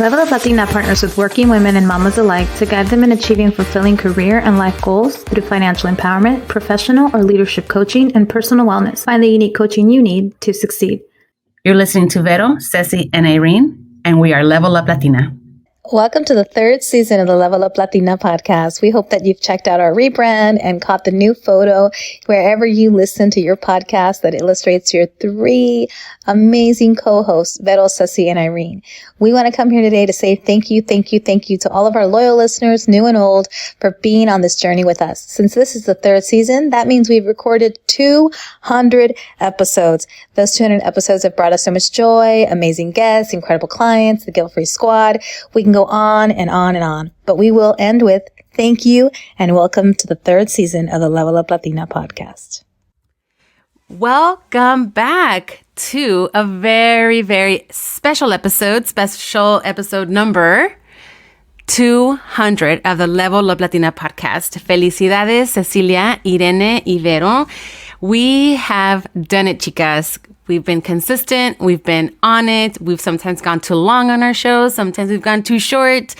Level Up Latina partners with working women and mamas alike to guide them in achieving fulfilling career and life goals through financial empowerment, professional or leadership coaching, and personal wellness. Find the unique coaching you need to succeed. You're listening to Vero, Ceci, and Irene, and we are Level Up Latina. Welcome to the third season of the Level Up Latina podcast. We hope that you've checked out our rebrand and caught the new photo wherever you listen to your podcast that illustrates your three amazing co-hosts, Vero, Ceci, and Irene. We want to come here today to say thank you to all of our loyal listeners, new and old, for being on this journey with us. Since this is the third season, that means we've recorded 200 episodes. Those 200 episodes have brought us so much joy, amazing guests, incredible clients, the Guilt-Free Squad. We can go on and on and on, but we will end with thank you and welcome to the third season of the Level Up Latina podcast. Welcome back to a very, very special episode number 200 of the Level Up Latina podcast. Felicidades, Cecilia, Irene, y Vero. We have done it, chicas. We've been consistent. We've been on it. We've sometimes gone too long on our shows. Sometimes we've gone too short.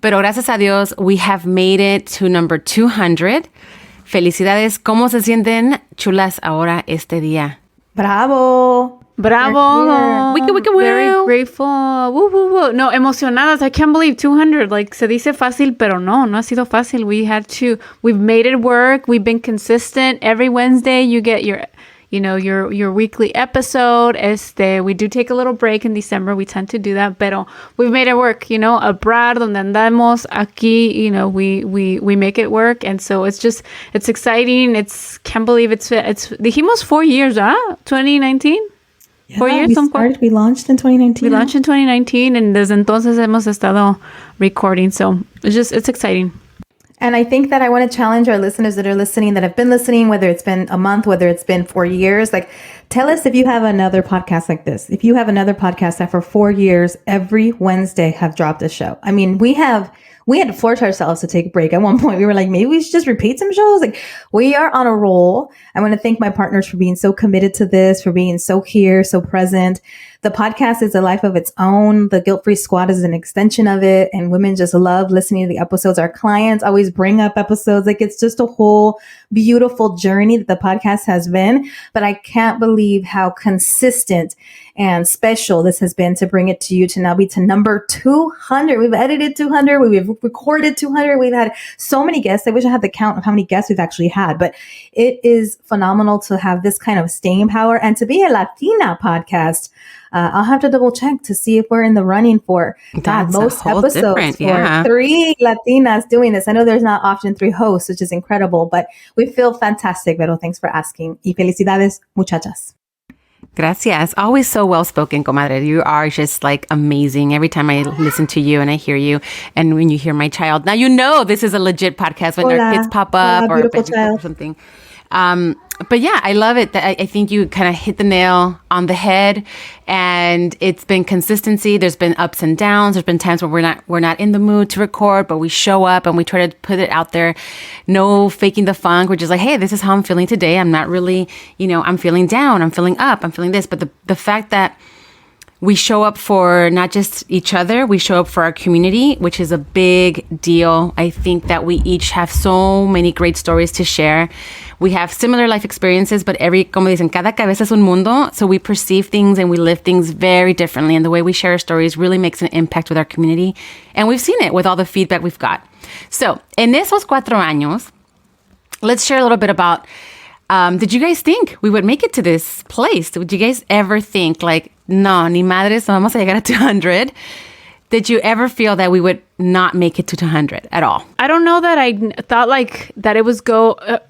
Pero gracias a Dios, we have made it to number 200. Felicidades. ¿Cómo se sienten, chulas, ahora este día? Bravo. Wiki, wiki, woo. Very grateful. Woo, woo, woo. No, emocionadas. I can't believe 200. Like, se dice fácil, pero no ha sido fácil. We've made it work. We've been consistent. Every Wednesday, you get your weekly episode. We do take a little break in December. We tend to do that, pero we've made it work, abroad, donde andamos, aquí, we make it work. And so it's exciting. Can't believe it's dijimos 4 years, 2019? Yeah, 4 years. We launched in 2019. We launched in 2019, and desde entonces hemos estado recording. So it's exciting. And I think that I want to challenge our listeners that are listening, that have been listening, whether it's been a month, whether it's been 4 years, like tell us if you have another podcast like this. If you have another podcast that for 4 years, every Wednesday have dropped a show. I mean, we had to force ourselves to take a break. At one point, we were like, maybe we should just repeat some shows. Like, we are on a roll. I want to thank my partners for being so committed to this, for being so here, so present. The podcast is a life of its own. The Guilt-Free Squad is an extension of it. And women just love listening to the episodes. Our clients always bring up episodes. Like, it's just a whole beautiful journey that the podcast has been. But I can't believe how consistent and special this has been to bring it to you, to now be to number 200. We've edited 200. We've recorded 200. We've had so many guests. I wish I had the count of how many guests we've actually had, but it is phenomenal to have this kind of staying power and to be a Latina podcast. I'll have to double check to see if we're in the running for most episodes for 3 Latinas doing this. I know there's not often 3 hosts, which is incredible, but we feel fantastic, Vero. Thanks for asking. Y felicidades, muchachas. Gracias. Always so well-spoken, comadre. You are just like amazing. Every time I listen to you and I hear you, and when you hear my child, now you know this is a legit podcast when their kids pop up or something. But yeah, I love it. I think you kind of hit the nail on the head, and it's been consistency. There's been ups and downs. There's been times where we're not in the mood to record, but we show up and we try to put it out there. No faking the funk. We're just like, hey, this is how I'm feeling today. I'm not really, I'm feeling down. I'm feeling up. I'm feeling this. But the fact that we show up for not just each other, we show up for our community, which is a big deal. I think that we each have so many great stories to share. We have similar life experiences, but como dicen, cada cabeza es un mundo. So we perceive things and we live things very differently. And the way we share our stories really makes an impact with our community. And we've seen it with all the feedback we've got. So en esos 4 años, let's share a little bit about, did you guys think we would make it to this place? Did you guys ever think like, no, ni madres, no vamos a llegar a 200? Did you ever feel that we would not make it to 200 at all? I don't know that I thought like that it was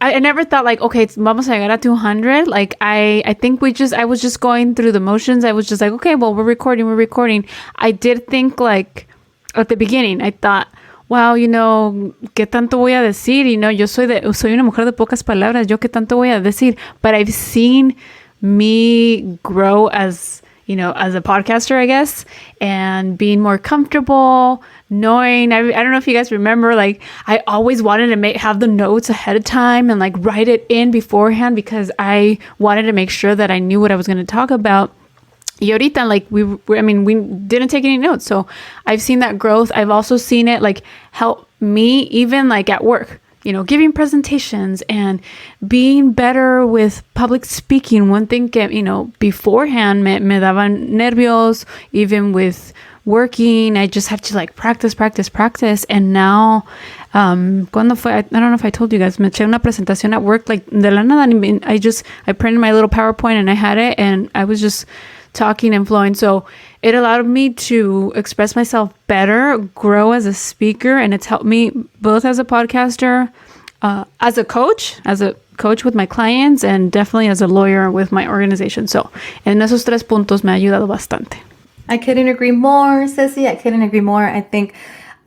I never thought like, okay, vamos a llegar a 200. Like I think I was just going through the motions. I was just like, okay, well, we're recording. I did think like at the beginning, I thought, wow, ¿qué tanto voy a decir? Yo soy una mujer de pocas palabras. ¿Yo qué tanto voy a decir? But I've seen me grow as a podcaster, I guess, and being more comfortable, knowing, I don't know if you guys remember, like, I always wanted to have the notes ahead of time and, like, write it in beforehand because I wanted to make sure that I knew what I was going to talk about. Y ahorita, like, we didn't take any notes. So I've seen that growth. I've also seen it, like, help me even, like, at work, giving presentations and being better with public speaking. One thing que, beforehand me daban nervios, even with working. I just have to, like, practice. And now, cuando fue, I don't know if I told you guys, me eché una presentación at work, like, de la nada. I printed my little PowerPoint and I had it, and I was just talking and flowing. So it allowed me to express myself better, grow as a speaker, and it's helped me both as a podcaster, as a coach with my clients, and definitely as a lawyer with my organization. So en esos 3 puntos me ha ayudado bastante. I couldn't agree more, Ceci. I couldn't agree more. I think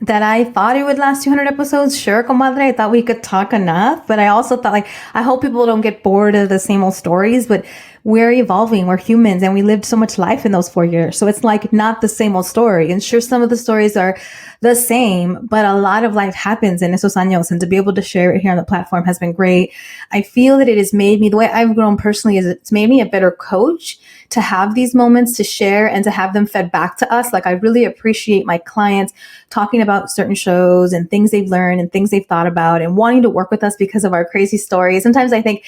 that I thought it would last 200 episodes. Sure, comadre. I thought we could talk enough, but I also thought, like, I hope people don't get bored of the same old stories, but we're evolving. We're humans, and we lived so much life in those 4 years. So it's like not the same old story. And sure, some of the stories are the same, but a lot of life happens in esos años, and to be able to share it here on the platform has been great. I feel that it has made me, the way I've grown personally is it's made me a better coach to have these moments to share and to have them fed back to us. Like, I really appreciate my clients talking about certain shows and things they've learned and things they've thought about and wanting to work with us because of our crazy stories. Sometimes I think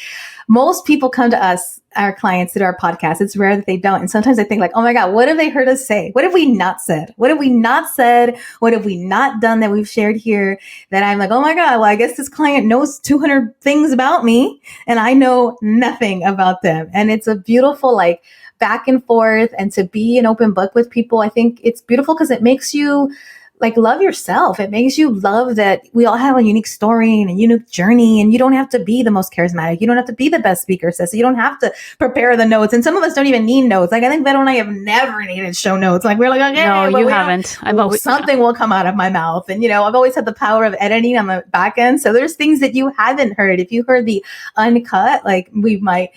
most people come to us, our clients, through our podcast. It's rare that they don't. And sometimes I think, like, oh my God, what have they heard us say? What have we not said? What have we not said? What have we not done that we've shared here that I'm like, oh my God, well, I guess this client knows 200 things about me and I know nothing about them. And it's a beautiful, like, back and forth, and to be an open book with people. I think it's beautiful because it makes you, like, love yourself. It makes you love that we all have a unique story and a unique journey, and you don't have to be the most charismatic. You don't have to be the best speaker, sis. You don't have to prepare the notes. And some of us don't even need notes. Like, I think Vero and I have never needed show notes. Like, we're like, okay, no, you haven't. Something will come out of my mouth. And, I've always had the power of editing on the back end. So there's things that you haven't heard. If you heard the uncut, like, we might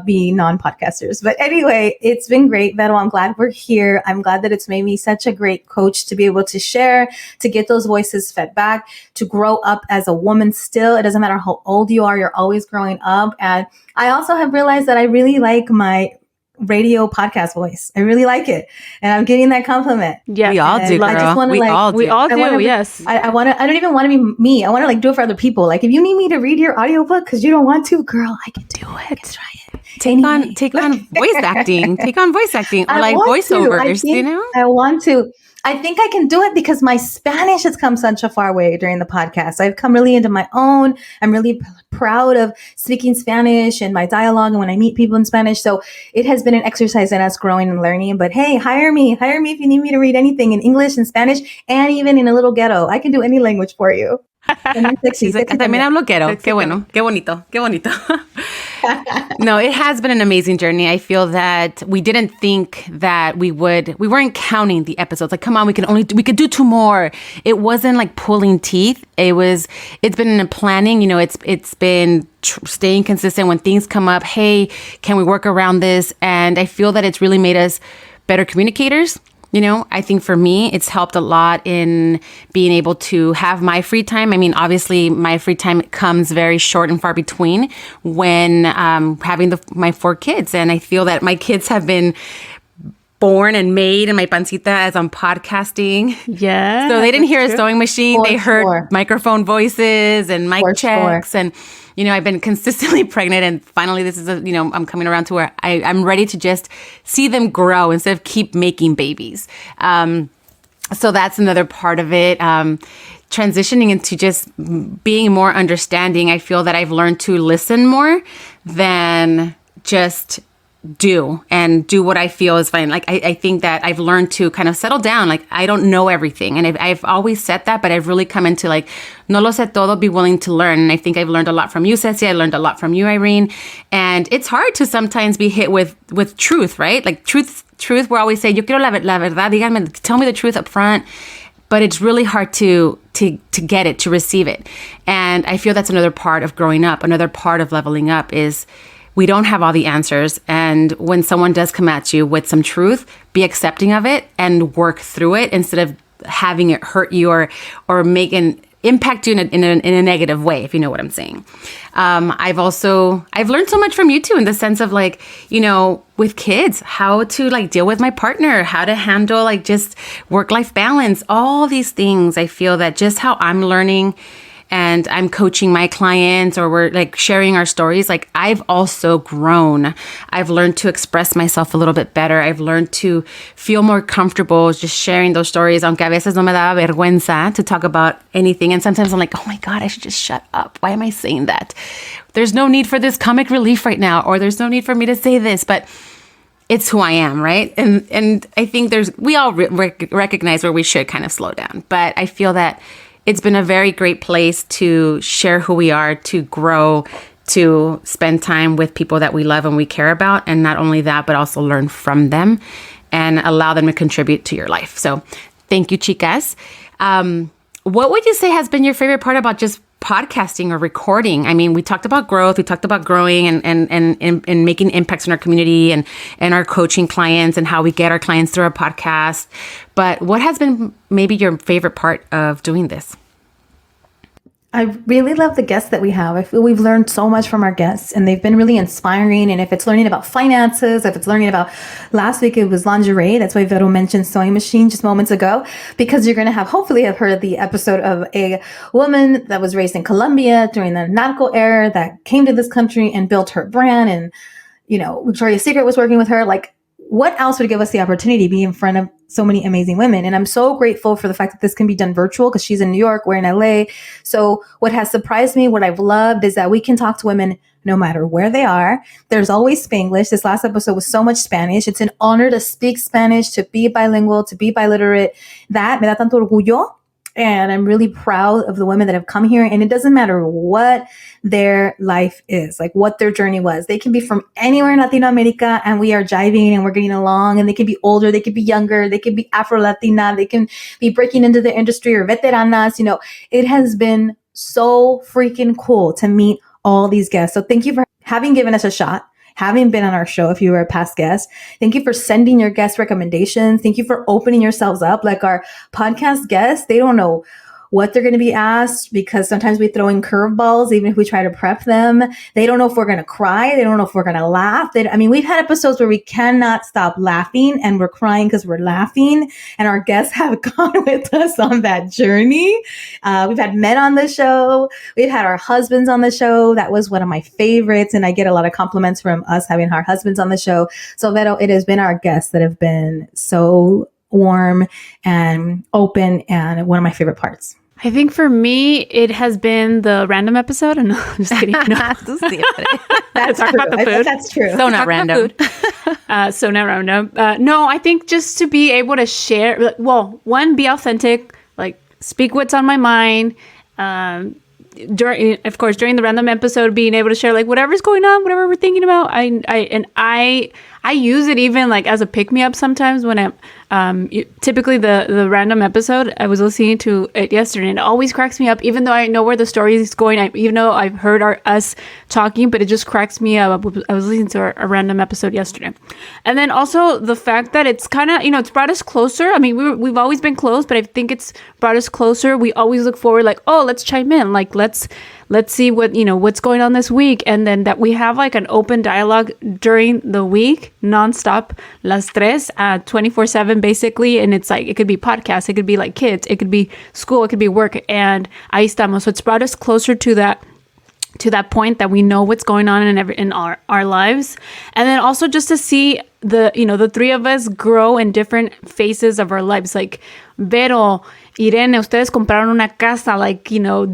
be non-podcasters. But anyway, it's been great, Vero. I'm glad we're here. I'm glad that it's made me such a great coach to be able to share, to get those voices fed back, to grow up as a woman still. It doesn't matter how old you are, you're always growing up. And I also have realized that I really like my radio podcast voice. I really like it. And I'm getting that compliment. Yeah. We all do, girl. I just want to, we all do, yes. I don't even want to be me. I want to, like, do it for other people. Like, if you need me to read your audiobook because you don't want to, girl, I can do it. I can try it. Take on voice acting. Take on voice acting, or like voiceovers, I want to. I think I can do it because my Spanish has come such a far way during the podcast. I've come really into my own. I'm really proud of speaking Spanish and my dialogue and when I meet people in Spanish. So it has been an exercise in us growing and learning. But hey, hire me if you need me to read anything in English and Spanish, and even in a little ghetto. I can do any language for you. Sexy, también hablo ghetto. Qué bueno. Qué bonito. Qué bonito. No, it has been an amazing journey. I feel that we didn't think that we weren't counting the episodes. Like, come on, we could do 2 more. It wasn't like pulling teeth. It's been in planning, it's been staying consistent when things come up. Hey, can we work around this? And I feel that it's really made us better communicators. I think for me, it's helped a lot in being able to have my free time. I mean, obviously, my free time comes very short and far between when having my 4 kids. And I feel that my kids have been born and made in my pancita as I'm podcasting. Yeah. So they didn't hear a sewing machine. They heard microphone voices and mic checks. And, I've been consistently pregnant, and finally this is I'm coming around to where I'm ready to just see them grow instead of keep making babies. So that's another part of it. Transitioning into just being more understanding. I feel that I've learned to listen more than just do what I feel is fine. Like, I think that I've learned to kind of settle down. Like, I don't know everything. And I've always said that, but I've really come into, like, no lo sé todo, be willing to learn. And I think I've learned a lot from you, Ceci. I learned a lot from you, Irene. And it's hard to sometimes be hit with truth, right? Like, truth, we always say, yo quiero la verdad, díganme, tell me the truth up front. But it's really hard to get it, to receive it. And I feel that's another part of growing up. Another part of leveling up is we don't have all the answers. And when someone does come at you with some truth, be accepting of it and work through it instead of having it hurt you or making impact you in a negative way, if you know what I'm saying. I've learned so much from you too, in the sense of like, you know, with kids, how to like deal with my partner, how to handle like just work-life balance, all these things. I feel that just how I'm learning and I'm coaching my clients, or we're like sharing our stories, like I've also grown. I've learned to express myself a little bit better. I've learned to feel more comfortable just sharing those stories, aunque a veces no me daba vergüenza to talk about anything. And sometimes I'm like, oh my God, I should just shut up. Why am I saying that? There's no need for this comic relief right now, or there's no need for me to say this, but it's who I am, right? And I think we all recognize where we should kind of slow down. But I feel that it's been a very great place to share who we are, to grow, to spend time with people that we love and we care about. And not only that, but also learn from them and allow them to contribute to your life. So thank you, chicas. What would you say has been your favorite part about just podcasting or recording? I mean, we talked about growth, we talked about growing and making impacts in our community and our coaching clients and how we get our clients through our podcast. But what has been maybe your favorite part of doing this? I really love the guests that we have. I feel we've learned so much from our guests, and they've been really inspiring. And if it's learning about finances, if it's learning about, last week it was lingerie. That's why Vero mentioned sewing machine just moments ago, because you're going to hopefully have heard the episode of a woman that was raised in Colombia during the narco era that came to this country and built her brand. And, you know, Victoria's Secret was working with her. Like, what else would give us the opportunity to be in front of so many amazing women? And I'm so grateful for the fact that this can be done virtual, because she's in New York, we're in LA. So what has surprised me, what I've loved, is that we can talk to women no matter where they are. There's always Spanglish. This last episode was so much Spanish. It's an honor to speak Spanish, to be bilingual, to be biliterate. That me da tanto orgullo. And I'm really proud of the women that have come here. And it doesn't matter what their life is, like what their journey was. They can be from anywhere in Latin America, and we are jiving and we're getting along. And they can be older, they could be younger, they could be Afro-Latina, they can be breaking into the industry, or veteranas. You know, it has been so freaking cool to meet all these guests. So thank you for having given us a shot, having been on our show if you were a past guest. Thank you for sending your guest recommendations. Thank you for opening yourselves up. Like our podcast guests, they don't know what they're going to be asked, because sometimes we throw in curveballs, even if we try to prep them. They don't know if we're going to cry. They don't know if we're going to laugh. We've had episodes where we cannot stop laughing, and we're crying because we're laughing. And our guests have gone with us on that journey. We've had men on the show. We've had our husbands on the show. That was one of my favorites. And I get a lot of compliments from us having our husbands on the show. So Vero, it has been our guests that have been so warm and open, and one of my favorite parts. I think for me, it has been the random episode. And no, I'm just kidding. No. That's true. About the food. That's true. So not random. So not random. No, I think just to be able to share, well, one, be authentic, like speak what's on my mind. During the random episode, being able to share like whatever's going on, whatever we're thinking about. I use it even like as a pick me up sometimes when I'm typically the random episode. I was listening to it yesterday, and it always cracks me up, even though I know where the story is going. Even though I've heard us talking, but it just cracks me up. I was listening to a random episode yesterday, and then also the fact that it's kind of, it's brought us closer. I mean, we've always been close, but I think it's brought us closer. We always look forward, like, oh, let's chime in, like let's see what's going on this week, and then that we have like an open dialogue during the week, nonstop, las tres, 24/7 basically. And it's like, it could be podcasts, it could be like kids, it could be school, it could be work, and ahí estamos. So it's brought us closer to that point that we know what's going on in our lives. And then also just to see the three of us grow in different phases of our lives. Like Vero, Irene, ustedes compraron una casa, like,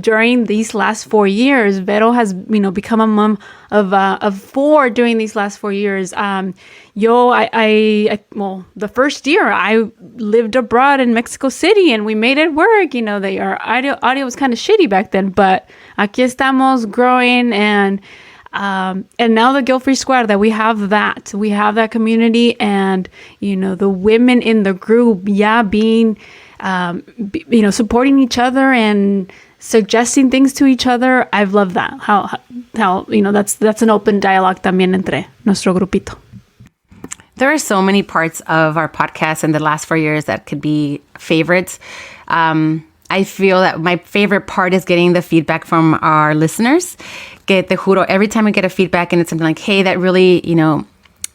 during these last 4 years. Vero has, become a mom of 4 during these last 4 years. The first year I lived abroad in Mexico City, and we made it work. Our audio was kind of shitty back then, but aquí estamos growing, and now the Guilt Free Squad, that we have that community, and, the women in the group, being, supporting each other and suggesting things to each other. I've loved that. How that's an open dialogue también entre nuestro grupito. There are so many parts of our podcast in the last 4 years that could be favorites. I feel that my favorite part is getting the feedback from our listeners. Que te juro, every time I get a feedback and it's something like, hey, that really,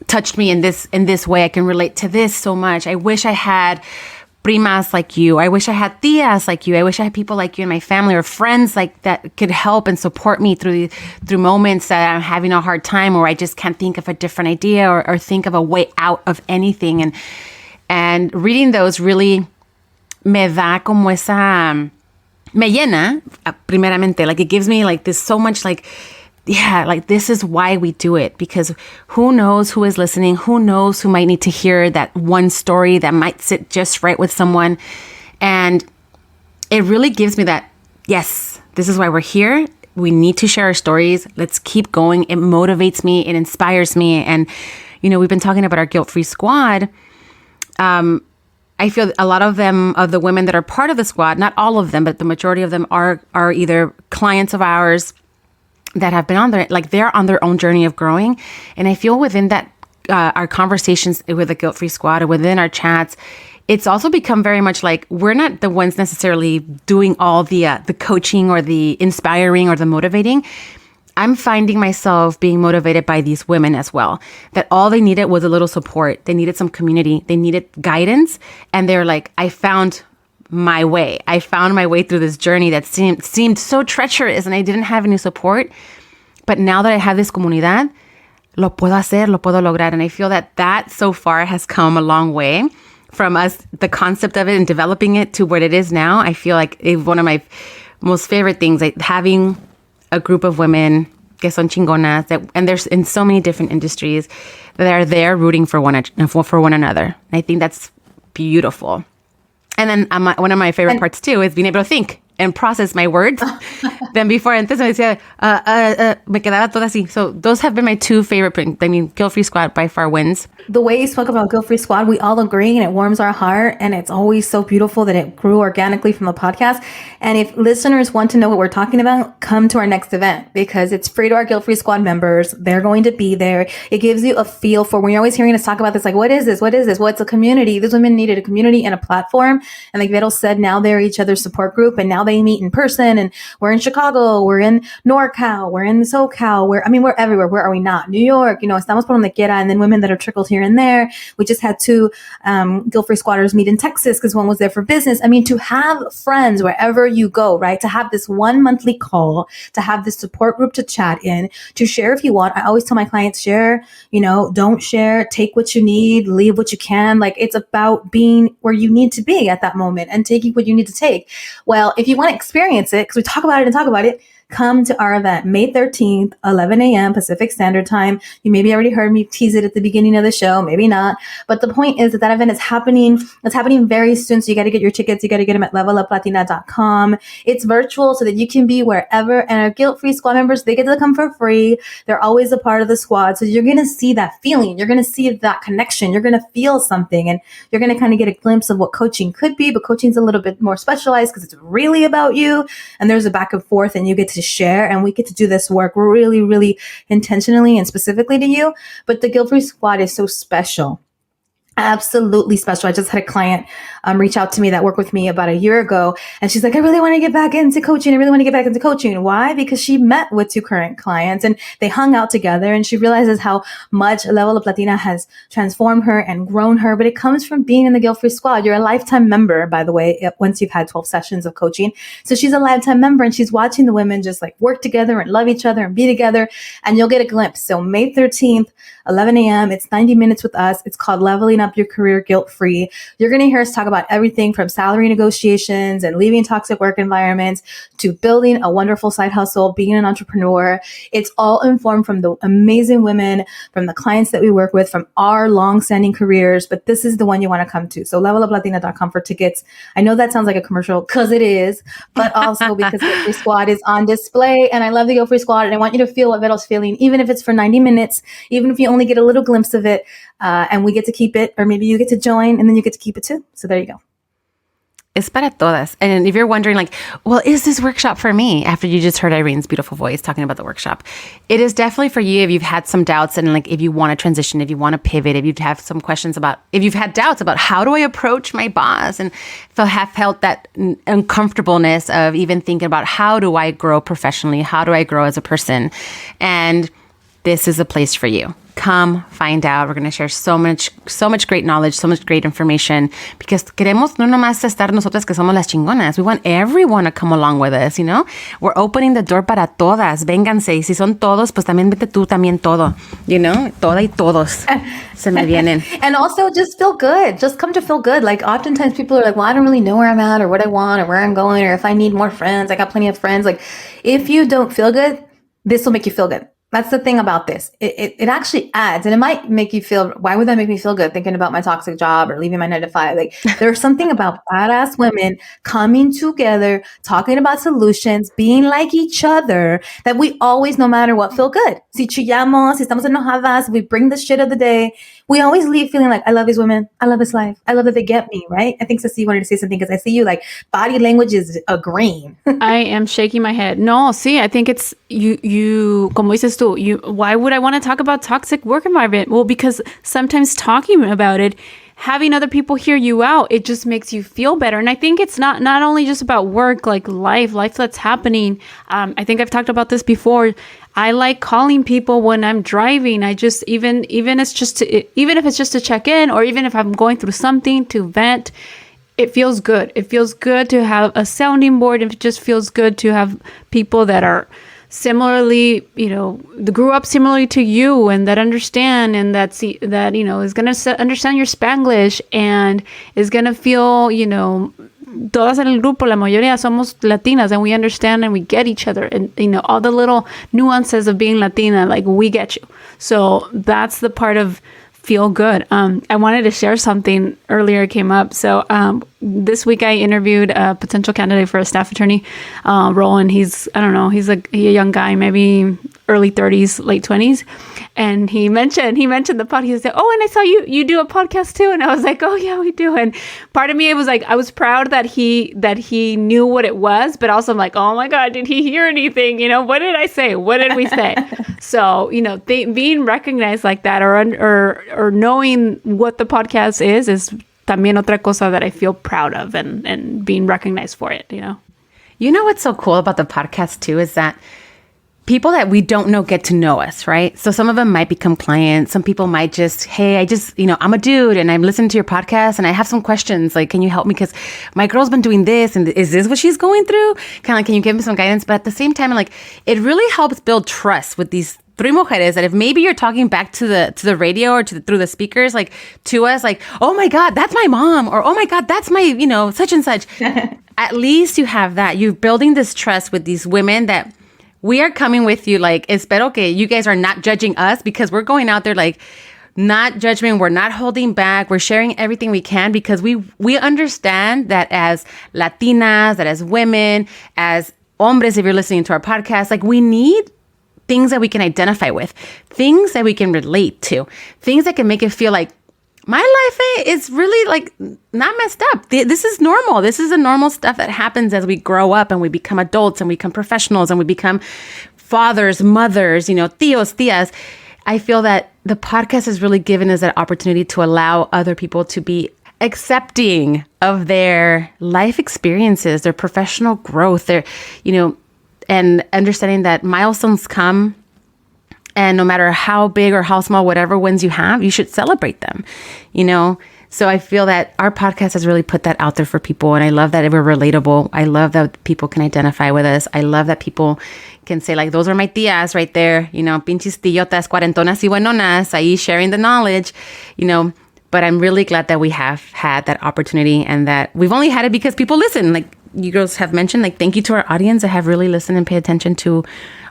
touched me in this way. I can relate to this so much. I wish I had primas like you. I wish I had tias like you. I wish I had people like you in my family or friends like that could help and support me through moments that I'm having a hard time or I just can't think of a different idea or think of a way out of anything. And reading those really me da como esa, me llena, primeramente, like it gives me like this so much like, yeah, like this is why we do it, because who knows who is listening, who knows who might need to hear that one story that might sit just right with someone. And it really gives me that, yes, this is why we're here. We need to share our stories. Let's keep going. It motivates me. It inspires me. And, we've been talking about our guilt-free squad. I feel a lot of the women that are part of the squad, not all of them, but the majority of them are either clients of ours that have been on there, like they're on their own journey of growing. And I feel within that, our conversations with the guilt-free squad or within our chats, it's also become very much like we're not the ones necessarily doing all the coaching or the inspiring or the motivating. I'm finding myself being motivated by these women as well, that all they needed was a little support. They needed some community. They needed guidance. And they're like, I found my way. I found my way through this journey that seemed so treacherous and I didn't have any support. But now that I have this comunidad, lo puedo hacer, lo puedo lograr. And I feel that so far has come a long way from us, the concept of it and developing it to what it is now. I feel like it's one of my most favorite things, like having a group of women que son chingonas, and there's in so many different industries that are there rooting for one another. And I think that's beautiful. And then one of my favorite parts too is being able to think and process my words. Then before, antes me decía, me quedaba toda así. So those have been my two favorite things. I mean, Guilt-Free Squad by far wins. The way you spoke about Guilt-Free Squad, we all agree, and it warms our heart. And it's always so beautiful that it grew organically from the podcast. And if listeners want to know what we're talking about, come to our next event because it's free to our Guilt-Free Squad members. They're going to be there. It gives you a feel for when you're always hearing us talk about this, like, what is this? What is this? Well, it's a community. These women needed a community and a platform. And like Vero said, now they're each other's support group. And now they meet in person. And we're in Chicago. We're in NorCal. We're in SoCal. We're everywhere. Where are we not? New York. Estamos por donde quiera. And then women that are trickled here and there. We just had two Guilt-Free Squatters meet in Texas because one was there for business. I mean, to have friends wherever you go, right? To have this one monthly call, to have this support group to chat in, to share if you want. I always tell my clients, share, don't share, take what you need, leave what you can. Like it's about being where you need to be at that moment and taking what you need to take. Well, if you want to experience it, because we talk about it, come to our event, May 13th, 11 a.m. Pacific Standard Time. You maybe already heard me tease it at the beginning of the show, maybe not. But the point is that event is happening. It's happening very soon. So you got to get your tickets. You got to get them at leveluplatina.com. It's virtual so that you can be wherever. And our Guilt-Free Squad members, they get to come for free. They're always a part of the squad. So you're going to see that feeling. You're going to see that connection. You're going to feel something. And you're going to kind of get a glimpse of what coaching could be. But coaching's a little bit more specialized because it's really about you. And there's a back and forth and you get to share and we get to do this work really, really intentionally and specifically to you. But the Guilt-Free Squad is so special. Absolutely special. I just had a client reach out to me that worked with me about a year ago. And she's like, I really want to get back into coaching. Why? Because she met with two current clients and they hung out together and she realizes how much Level Up Latina has transformed her and grown her. But it comes from being in the Guilt-Free Squad. You're a lifetime member, by the way, once you've had 12 sessions of coaching. So she's a lifetime member and she's watching the women just like work together and love each other and be together. And you'll get a glimpse. So May 13th, 11 a.m. It's 90 minutes with us. It's called Leveling Up Your Career Guilt-Free. You're going to hear us talk about everything from salary negotiations and leaving toxic work environments to building a wonderful side hustle, being an entrepreneur. It's all informed from the amazing women, from the clients that we work with, from our long-standing careers. But this is the one you want to come to. So leveluplatina.com for tickets. I know that sounds like a commercial because it is, but also because Guilt-Free Squad is on display. And I love the Guilt-Free Squad. And I want you to feel what Vero's feeling, even if it's for 90 minutes, even if you only get a little glimpse of it, and we get to keep it, or maybe you get to join and then you get to keep it too. So there you go. Es para todas. And if you're wondering, like, well, is this workshop for me? After you just heard Irene's beautiful voice talking about the workshop, it is definitely for you if you've had some doubts and like if you want to transition, if you want to pivot, if you have some questions about, if you've had doubts about how do I approach my boss and have felt that uncomfortableness of even thinking about how do I grow professionally? How do I grow as a person? And this is a place for you. Come find out. We're going to share so much great knowledge, so much great information, because queremos no nomás estar nosotras que somos las chingonas. We want everyone to come along with us, you know? We're opening the door para todas. Vénganse. Y si son todos, pues también vete tú también todo, you know? Toda y todos se me vienen. And also just feel good. Just come to feel good. Like oftentimes people are like, well, I don't really know where I'm at or what I want or where I'm going or if I need more friends. I got plenty of friends. Like if you don't feel good, this will make you feel good. That's the thing about this. It actually adds, and it might make you feel, why would that make me feel good thinking about my toxic job or leaving my 9 to 5? Like there's something about badass women coming together, talking about solutions, being like each other, that we always, no matter what, feel good. Si chillamos, si estamos enojadas, we bring the shit of the day. We always leave feeling like, I love these women. I love this life. I love that they get me, right? I think Ceci wanted to say something because I see you like body language is agreeing. I am shaking my head. No, see, I think it's you, como dices tú, why would I want to talk about toxic work environment? Well, because sometimes talking about it, having other people hear you out, it just makes you feel better. And I think it's not only just about work, like life that's happening. I think I've talked about this before. I like calling people when I'm driving. I just even if it's just to check in, or even if I'm going through something to vent, it feels good. It feels good to have a sounding board. It just feels good to have people that are similarly, you know, grew up similarly to you and that understand and that you know, is going to understand your Spanglish and is going to feel, you know, todas en el grupo, la mayoría somos Latinas and we understand and we get each other, and you know, all the little nuances of being Latina, like we get you. So that's the part of feel good. I wanted to share something earlier, it came up. So this week I interviewed a potential candidate for a staff attorney role, and he's a young guy, maybe early 30s, late 20s. And he mentioned the podcast. He said, oh, and I saw you do a podcast too. And I was like, oh yeah, we do. And part of me, it was like, I was proud that he knew what it was, but also I'm like, oh my God, did he hear anything? You know, what did I say? What did we say? So, you know, being recognized like that or knowing what the podcast is también otra cosa that I feel proud of and being recognized for it, you know? You know what's so cool about the podcast too is that people that we don't know get to know us, right? So some of them might become clients. Some people might just, hey, I'm a dude and I'm listening to your podcast and I have some questions. Like, can you help me? Because my girl's been doing this and is this what she's going through? Kind of like, can you give me some guidance? But at the same time, like, it really helps build trust with these three mujeres that if maybe you're talking back to the radio or through the speakers, like to us, like, oh my God, that's my mom, or oh my God, that's my, you know, such and such. At least you have that. You're building this trust with these women that we are coming with you. Like, espero que you guys are not judging us, because we're going out there like not judgment. We're not holding back. We're sharing everything we can, because we understand that as Latinas, that as women, as hombres, if you're listening to our podcast, like we need things that we can identify with, things that we can relate to, things that can make it feel like my life is really like not messed up. This is normal. This is the normal stuff that happens as we grow up and we become adults and we become professionals and we become fathers, mothers, you know, tíos, tías. I feel that the podcast has really given us that opportunity to allow other people to be accepting of their life experiences, their professional growth, their, you know, and understanding that milestones come, and no matter how big or how small, whatever wins you have, you should celebrate them, you know? So I feel that our podcast has really put that out there for people. And I love that we're relatable. I love that people can identify with us. I love that people can say, like, those are my tías right there, you know, pinches tíotas, cuarentonas y buenonas, ahí sharing the knowledge, you know. But I'm really glad that we have had that opportunity, and that we've only had it because people listen. Like you girls have mentioned, like, thank you to our audience that have really listened and paid attention to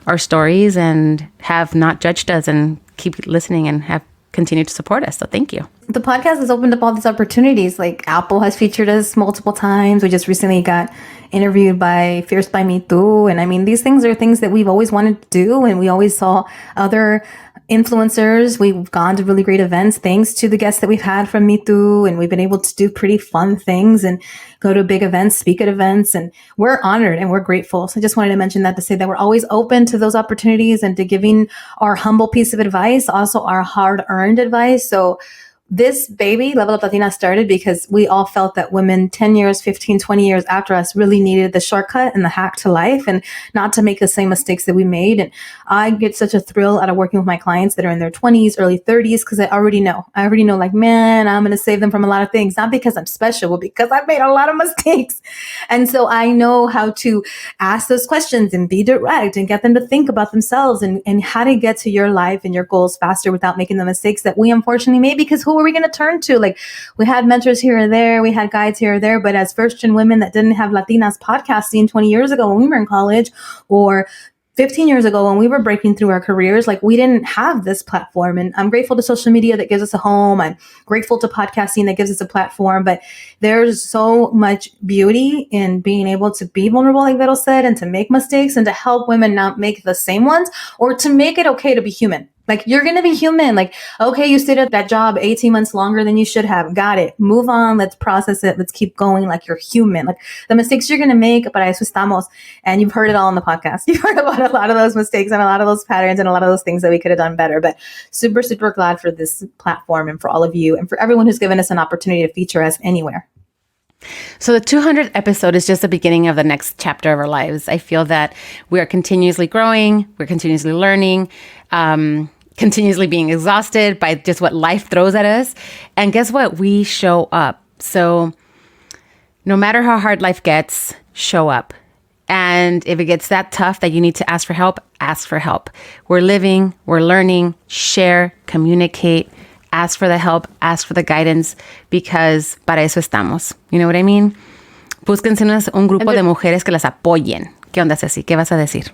our stories and have not judged us and keep listening and have continued to support us. So thank you. The podcast has opened up all these opportunities. Like Apple has featured us multiple times. We just recently got interviewed by Fierce by Me Too. And I mean, these things are things that we've always wanted to do. And we always saw other influencers. We've gone to really great events thanks to the guests that we've had from Me Too, and we've been able to do pretty fun things and go to big events, speak at events, and we're honored and we're grateful. So I just wanted to mention that to say that we're always open to those opportunities and to giving our humble piece of advice, also our hard-earned advice. So this baby, Level Up Latina, started because we all felt that women 10 years, 15, 20 years after us really needed the shortcut and the hack to life and not to make the same mistakes that we made. And I get such a thrill out of working with my clients that are in their 20s, early 30s, because I already know, like, man, I'm going to save them from a lot of things, not because I'm special, but because I've made a lot of mistakes. And so I know how to ask those questions and be direct and get them to think about themselves and how to get to your life and your goals faster without making the mistakes that we unfortunately made, because who are we going to turn to? Like, we had mentors here or there, we had guides here or there, but as first-gen women that didn't have Latinas podcasting 20 years ago when we were in college, or 15 years ago when we were breaking through our careers, like, we didn't have this platform. And I'm grateful to social media that gives us a home. I'm grateful to podcasting that gives us a platform. But there's so much beauty in being able to be vulnerable, like Vero said, and to make mistakes and to help women not make the same ones, or to make it okay to be human. Like, you're going to be human. Like, okay, you stayed at that job 18 months longer than you should have. Got it. Move on. Let's process it. Let's keep going. Like, you're human. Like, the mistakes you're going to make, para eso estamos. And you've heard it all on the podcast. You've heard about a lot of those mistakes and a lot of those patterns and a lot of those things that we could have done better. But super, super glad for this platform and for all of you and for everyone who's given us an opportunity to feature us anywhere. So the 200th episode is just the beginning of the next chapter of our lives. I feel that we are continuously growing. We're continuously learning. Continuously being exhausted by just what life throws at us. And guess what? We show up. So no matter how hard life gets, show up. And if it gets that tough that you need to ask for help, ask for help. We're living, we're learning, share, communicate, ask for the help, ask for the guidance, because para eso estamos. You know what I mean? Búsquense un grupo de mujeres que las apoyen. ¿Qué onda, Ceci? ¿Qué vas a decir?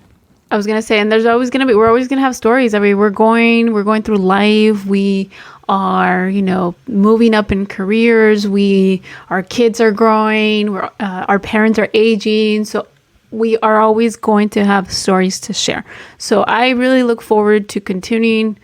I was going to say, and we're always going to have stories. I mean, we're going through life. We are, moving up in careers. Our kids are growing. Our parents are aging. So we are always going to have stories to share. So I really look forward to continuing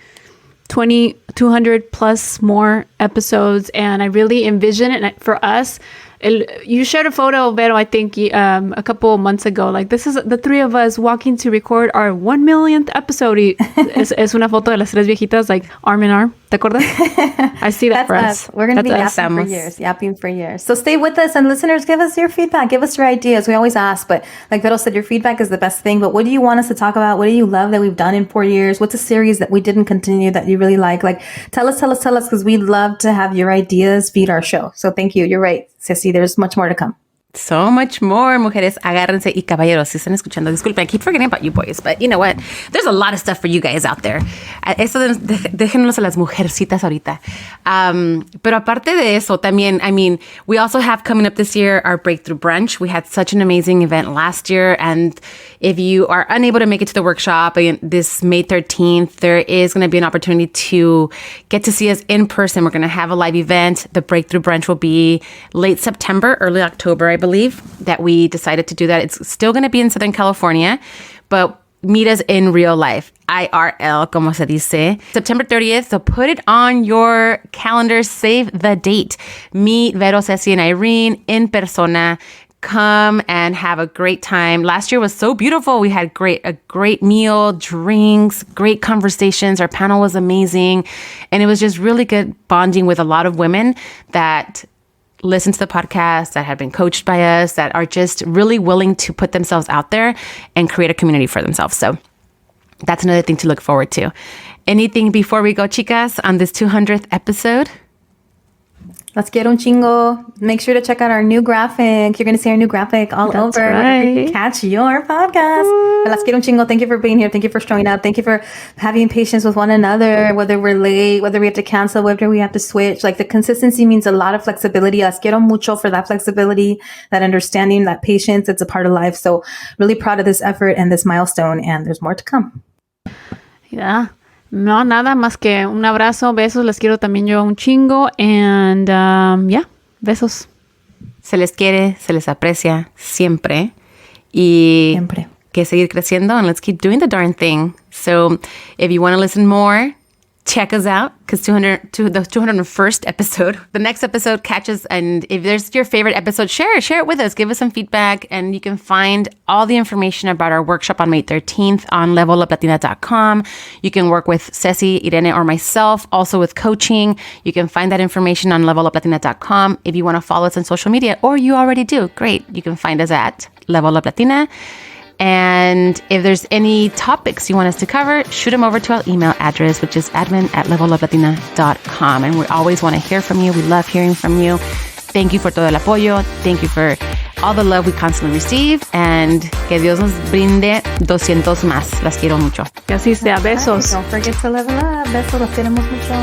200 plus more episodes. And I really envision it for us. You shared a photo, Vero, I think a couple of months ago. Like, this is the three of us walking to record our 1 millionth episode. Es una foto de las tres viejitas, like, arm in arm. ¿Te acuerdas? I see that. That's for us. We're going to be yapping for years. So stay with us, and listeners, give us your feedback. Give us your ideas. We always ask, but like Vero said, your feedback is the best thing. But what do you want us to talk about? What do you love that we've done in 4 years? What's a series that we didn't continue that you really like? Like, tell us, because we'd love to have your ideas feed our show. So thank you. You're right, Ceci. There's much more to come. So much more, mujeres, agárrense, y caballeros, si están escuchando, disculpen, I keep forgetting about you boys, but you know what? There's a lot of stuff for you guys out there. Eso déjenos a las mujercitas ahorita. Pero aparte de eso, también, I mean, we also have coming up this year our Breakthrough Brunch. We had such an amazing event last year, and if you are unable to make it to the workshop this May 13th, there is going to be an opportunity to get to see us in person. We're going to have a live event. The Breakthrough Brunch will be late September, early October, I believe, that we decided to do that. It's still going to be in Southern California, but meet us in real life. IRL, como se dice. September 30th, so put it on your calendar. Save the date. Meet Vero, Ceci, and Irene in persona. Come and have a great time. Last year was so beautiful. We had a great meal, drinks, great conversations. Our panel was amazing. And it was just really good bonding with a lot of women that listen to the podcast, that have been coached by us, that are just really willing to put themselves out there and create a community for themselves. So that's another thing to look forward to. Anything before we go, chicas, on this 200th episode? Let's get un chingo. Make sure to check out our new graphic. You're going to see our new graphic all That's over. right. Catch your podcast. But let's get un chingo. Thank you for being here. Thank you for showing up. Thank you for having patience with one another, whether we're late, whether we have to cancel, whether we have to switch. Like, the consistency means a lot of flexibility. Las quiero mucho for that flexibility, that understanding, that patience. It's a part of life. So really proud of this effort and this milestone. And there's more to come. Yeah. No, nada más que un abrazo, besos, les quiero también yo un chingo, and besos. Se les quiere, se les aprecia siempre, y que seguir creciendo, and let's keep doing the darn thing. So if you want to listen more, check us out because the 201st episode, the next episode catches. And if there's your favorite episode, share it with us. Give us some feedback. And you can find all the information about our workshop on May 13th on leveluplatina.com. You can work with Ceci, Irene, or myself, also with coaching. You can find that information on leveluplatina.com. If you want to follow us on social media, or you already do, great. You can find us at Level Up Latina. And if there's any topics you want us to cover, shoot them over to our email address, which is admin@leveluplatina.com. And we always want to hear from you. We love hearing from you. Thank you for todo el apoyo. Thank you for all the love we constantly receive. And que Dios nos brinde 200 más. Las quiero mucho. Que así sea. Besos. Don't forget to level up. Besos. Los queremos mucho.